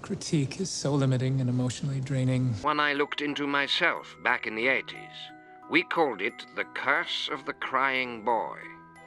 critique is so limiting and emotionally draining. One I looked into myself back in the 80s. We called it The Curse of the Crying Boy.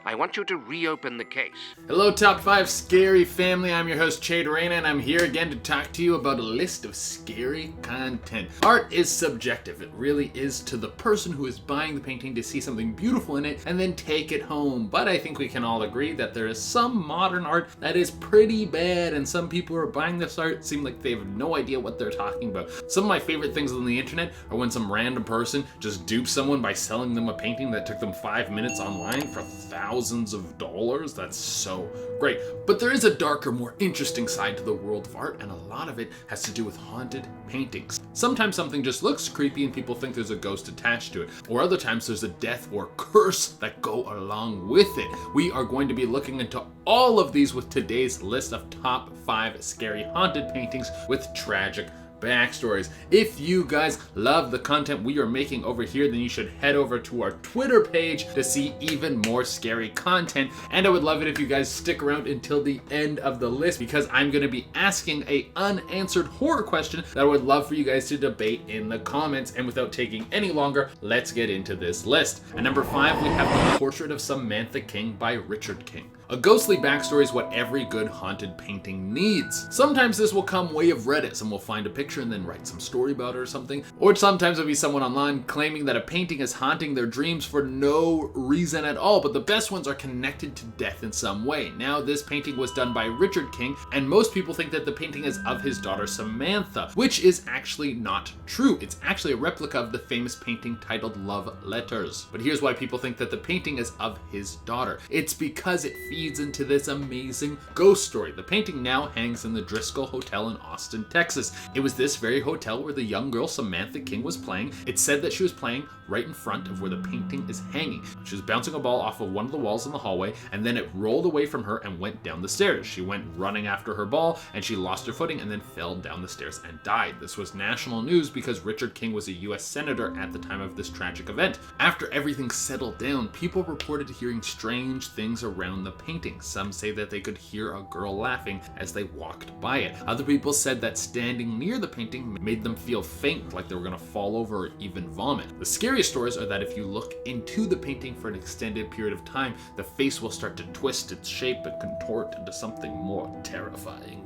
I want you to reopen the case. Hello, Top 5 Scary Family. I'm your host, Chade Reyna, and I'm here again to talk to you about a list of scary content. Art is subjective. It really is to the person who is buying the painting to see something beautiful in it and then take it home. But I think we can all agree that there is some modern art that is pretty bad, and some people who are buying this art seem like they have no idea what they're talking about. Some of my favorite things on the internet are when some random person just dupes someone by selling them a painting that took them 5 minutes online for thousands of dollars. That's so great. But there is a darker, more interesting side to the world of art, and a lot of it has to do with haunted paintings. Sometimes something just looks creepy and people think there's a ghost attached to it, or other times there's a death or curse that go along with it. We are going to be looking into all of these with today's list of top 5 scary haunted paintings with tragic backstories. If you guys love the content we are making over here, then you should head over to our Twitter page to see even more scary content. And I would love it if you guys stick around until the end of the list, because I'm going to be asking a unanswered horror question that I would love for you guys to debate in the comments. And without taking any longer, let's get into this list. At number 5, we have The Portrait of Samantha King by Richard King. A ghostly backstory is what every good haunted painting needs. Sometimes this will come way of Reddit. Someone will find a picture and then write some story about it or something. Or sometimes it'll be someone online claiming that a painting is haunting their dreams for no reason at all, but the best ones are connected to death in some way. Now, this painting was done by Richard King, and most people think that the painting is of his daughter Samantha, which is actually not true. It's actually a replica of the famous painting titled Love Letters. But here's why people think that the painting is of his daughter. It's because it feeds into this amazing ghost story. The painting now hangs in the Driscoll Hotel in Austin, Texas. It was this very hotel where the young girl Samantha King was playing. It's said that she was playing right in front of where the painting is hanging. She was bouncing a ball off of one of the walls in the hallway, and then it rolled away from her and went down the stairs. She went running after her ball, and she lost her footing and then fell down the stairs and died. This was national news because Richard King was a US senator at the time of this tragic event. After everything settled down, people reported hearing strange things around the painting. Some say that they could hear a girl laughing as they walked by it. Other people said that standing near the painting made them feel faint, like they were going to fall over or even vomit. The scariest stories are that if you look into the painting for an extended period of time, the face will start to twist its shape and contort into something more terrifying.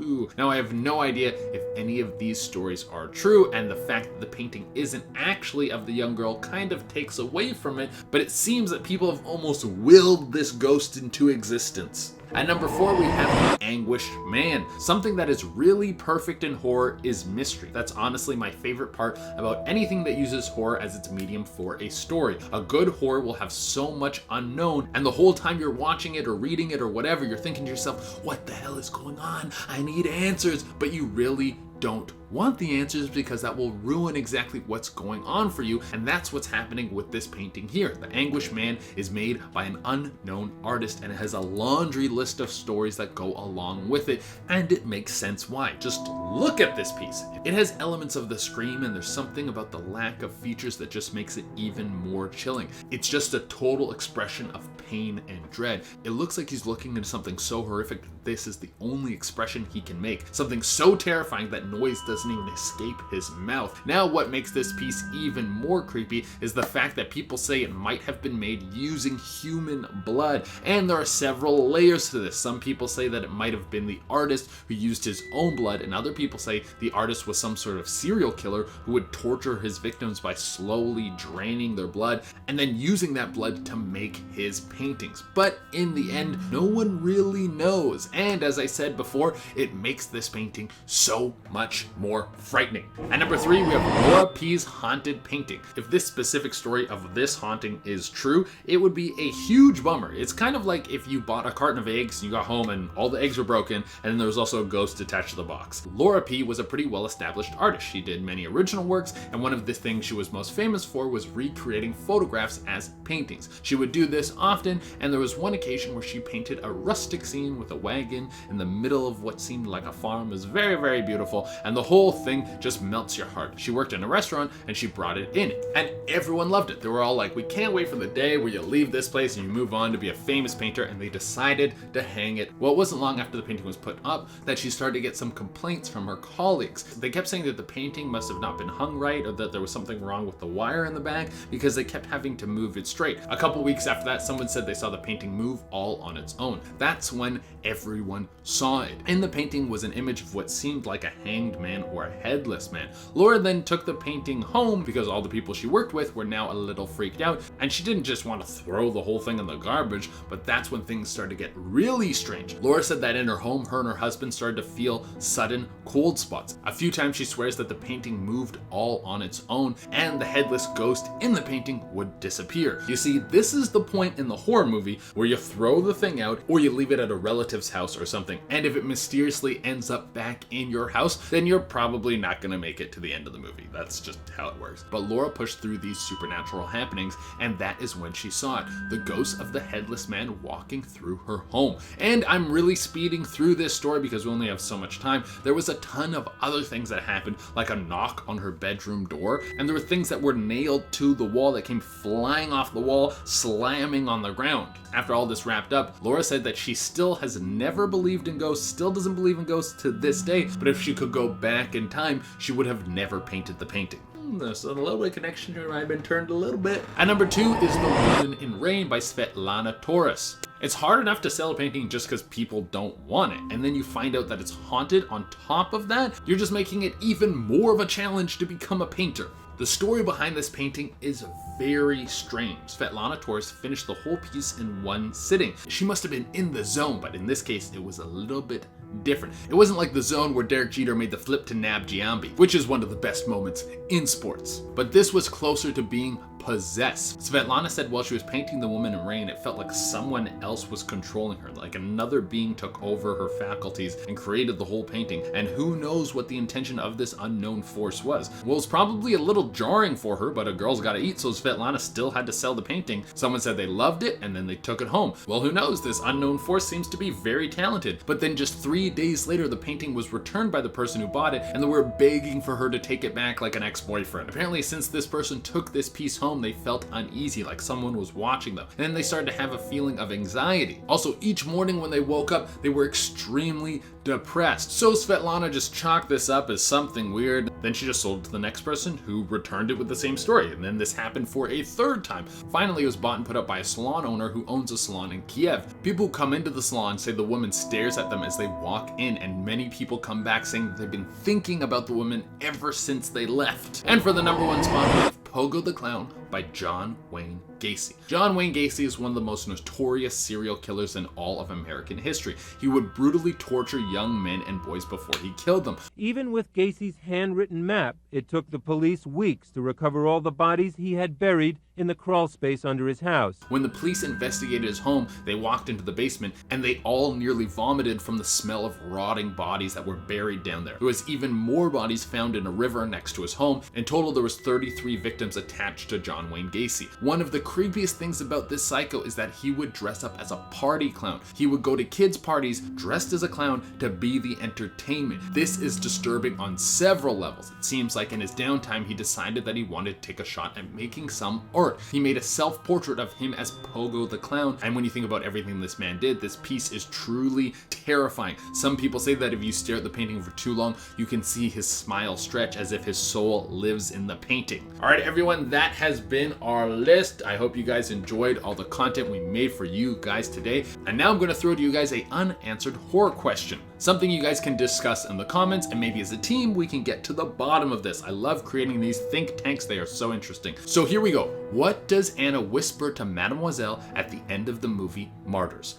Ooh. Now, I have no idea if any of these stories are true, and the fact that the painting isn't actually of the young girl kind of takes away from it, but it seems that people have almost willed this ghost into existence. At number 4, we have The Anguish Man. Something that is really perfect in horror is mystery. That's honestly my favorite part about anything that uses horror as its medium for a story. A good horror will have so much unknown, and the whole time you're watching it or reading it or whatever, you're thinking to yourself, what the hell is going on? I need answers. But you really don't want the answers, because that will ruin exactly what's going on for you, and that's what's happening with this painting here. The Anguish Man is made by an unknown artist, and it has a laundry list of stories that go along with it, and it makes sense why. Just look at this piece. It has elements of The Scream, and there's something about the lack of features that just makes it even more chilling. It's just a total expression of pain and dread. It looks like he's looking into something so horrific that this is the only expression he can make. Something so terrifying that noise doesn't even escape his mouth. Now, what makes this piece even more creepy is the fact that people say it might have been made using human blood, and there are several layers to this. Some people say that it might have been the artist who used his own blood, and other people say the artist was some sort of serial killer who would torture his victims by slowly draining their blood and then using that blood to make his paintings. But in the end, no one really knows, and as I said before, it makes this painting so much more frightening. At number 3, we have Laura P's haunted painting. If this specific story of this haunting is true, it would be a huge bummer. It's kind of like if you bought a carton of eggs, you got home and all the eggs were broken, and then there was also a ghost attached to the box. Laura P was a pretty well-established artist. She did many original works, and one of the things she was most famous for was recreating photographs as paintings. She would do this often, and there was one occasion where she painted a rustic scene with a wagon in the middle of what seemed like a farm. It was very, very beautiful, and the whole whole thing just melts your heart. She worked in a restaurant and she brought it in, and everyone loved it. They were all like, we can't wait for the day where you leave this place and you move on to be a famous painter, and they decided to hang it. Well, it wasn't long after the painting was put up that she started to get some complaints from her colleagues. They kept saying that the painting must have not been hung right, or that there was something wrong with the wire in the back, because they kept having to move it straight. A couple weeks after that, someone said they saw the painting move all on its own. That's when everyone saw it. In the painting was an image of what seemed like a hanged man or a headless man. Laura then took the painting home because all the people she worked with were now a little freaked out, and she didn't just want to throw the whole thing in the garbage, but that's when things started to get really strange. Laura said that in her home, her and her husband started to feel sudden cold spots. A few times she swears that the painting moved all on its own, and the headless ghost in the painting would disappear. You see, this is the point in the horror movie where you throw the thing out or you leave it at a relative's house or something, and if it mysteriously ends up back in your house, then you're probably not going to make it to the end of the movie. That's just how it works. But Laura pushed through these supernatural happenings, and that is when she saw it, the ghost of the headless man walking through her home. And I'm really speeding through this story because we only have so much time. There was a ton of other things that happened, like a knock on her bedroom door, and there were things that were nailed to the wall that came flying off the wall, slamming on the ground. After all this wrapped up, Laura said that she still has never believed in ghosts, still doesn't believe in ghosts to this day, but if she could go back in time, she would have never painted the painting. There's a little bit of connection here. I've been turned a little bit. And number 2 is The Woman in Rain by Svetlana Torres. It's hard enough to sell a painting just because people don't want it, and then you find out that it's haunted on top of that, you're just making it even more of a challenge to become a painter. The story behind this painting is very strange. Svetlana Torres finished the whole piece in one sitting. She must have been in the zone, but in this case, it was a little bit different. It wasn't like the zone where Derek Jeter made the flip to nab Giambi, which is one of the best moments in sports. But this was closer to being possessed. Svetlana said while she was painting The Woman in Rain, it felt like someone else was controlling her, like another being took over her faculties and created the whole painting, and who knows what the intention of this unknown force was. Well, it's probably a little jarring for her, but a girl's gotta eat, so Svetlana still had to sell the painting. Someone said they loved it, and then they took it home. Well, who knows? This unknown force seems to be very talented. But then just 3 days later, the painting was returned by the person who bought it, and they were begging for her to take it back like an ex-boyfriend. Apparently, since this person took this piece home, they felt uneasy, like someone was watching them. And then they started to have a feeling of anxiety. Also, each morning when they woke up, they were extremely depressed. So Svetlana just chalked this up as something weird. Then she just sold it to the next person who returned it with the same story. And then this happened for a third time. Finally, it was bought and put up by a salon owner who owns a salon in Kiev. People who come into the salon say the woman stares at them as they walk in, and many people come back saying they've been thinking about the woman ever since they left. And for the number 1 spot, we have Pogo the Clown by John Wayne Gacy. John Wayne Gacy is one of the most notorious serial killers in all of American history. He would brutally torture young men and boys before he killed them. Even with Gacy's handwritten map, it took the police weeks to recover all the bodies he had buried in the crawl space under his house. When the police investigated his home, they walked into the basement and they all nearly vomited from the smell of rotting bodies that were buried down there. There was even more bodies found in a river next to his home. In total, there was 33 victims attached to John Wayne Gacy. One of the creepiest things about this psycho is that he would dress up as a party clown. He would go to kids' parties dressed as a clown to be the entertainment. This is disturbing on several levels. It seems like in his downtime, he decided that he wanted to take a shot at making some art. He made a self-portrait of him as Pogo the Clown, and when you think about everything this man did, this piece is truly terrifying. Some people say that if you stare at the painting for too long, you can see his smile stretch as if his soul lives in the painting. All right, everyone, that has been our list. I hope you guys enjoyed all the content we made for you guys today. And now I'm going to throw to you guys an unanswered horror question. Something you guys can discuss in the comments, and maybe as a team, we can get to the bottom of this. I love creating these think tanks. They are so interesting. So here we go. What does Anna whisper to Mademoiselle at the end of the movie Martyrs?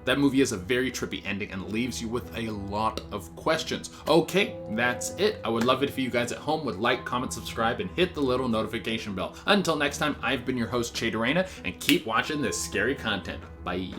That movie has a very trippy ending and leaves you with a lot of questions. Okay, that's it. I would love it if you guys at home would like, comment, subscribe, and hit the little notification bell. Until next time, I've been your host, Che Dorena, and keep watching this scary content. Bye.